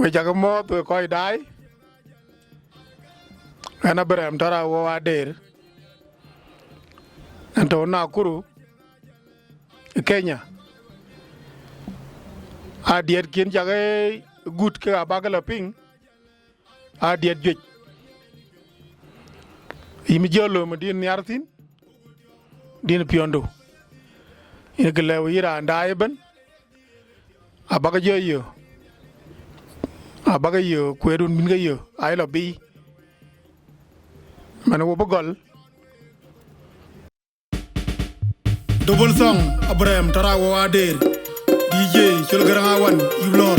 we jaga mo to koy dai ana berem tara wo Adeer anto Nakuru Kenya Adeer kin jaga gut ka bagala ping Adeer joj imi jolo mo din yartin din piondo ina gelew yira ndaay ben abaga joyo abaga yo kwedun min ga yo ay lo bi man wo bogol double song Abraham tarawo Adeer DJ chol grand one iblor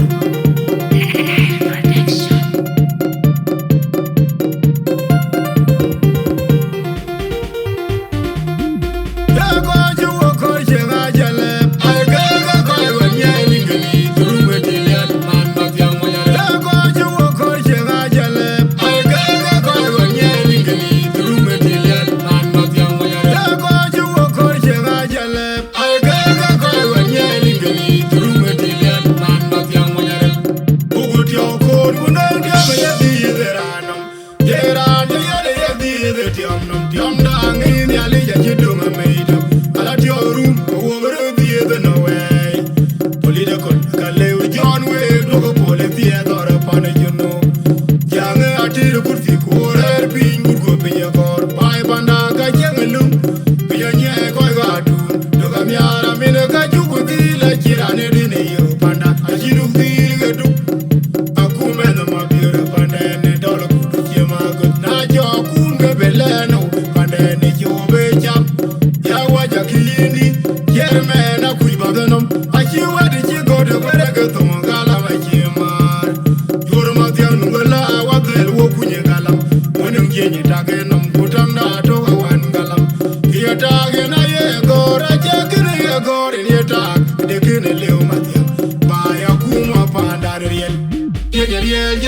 Yeah.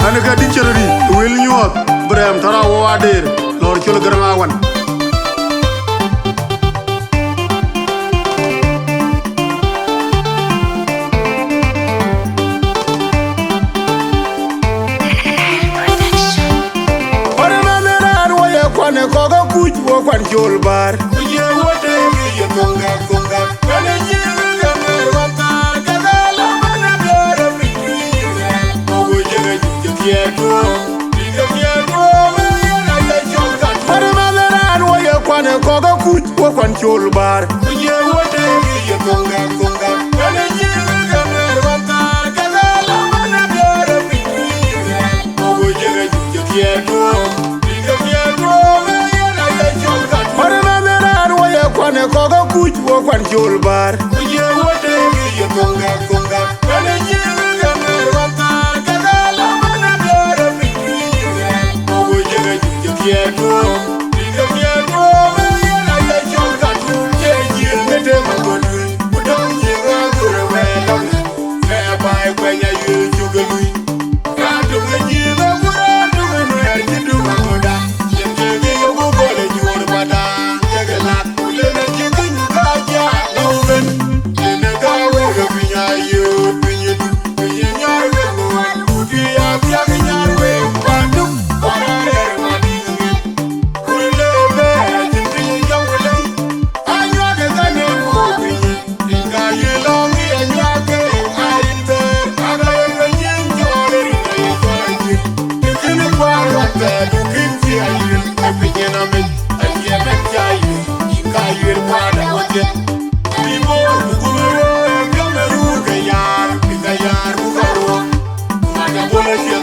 Anaka dicheri will you up Bram Tarawo Adeer Lord Chulgramawan Kwane kogo kuch wo kwan chul bar ye wote ye konga konga kwane jiga gamer wata kagala mana biara fikriye kogo jega juja kieto diga kieto yana ya chonga pare maderan wo ye kwane kogo kuch wo kwan chul bar ye wote ye konga konga kwane jiga gamer wata kagala mana biara fikriye kogo jega juja kieto Kwane kogo kuch wo kwan chul bar ye wote ye konga konga kwane jiga gamer wata kagala mana biara fikriye kogo jega juja kieto diga kieto yana ya chonga tu ye jilmete magodu udong jiga gure welong bai kwenya yu chugalui kandu jiga gure dunga noya jidu magoda yenge yogo gole nyur pada jegala Let's go.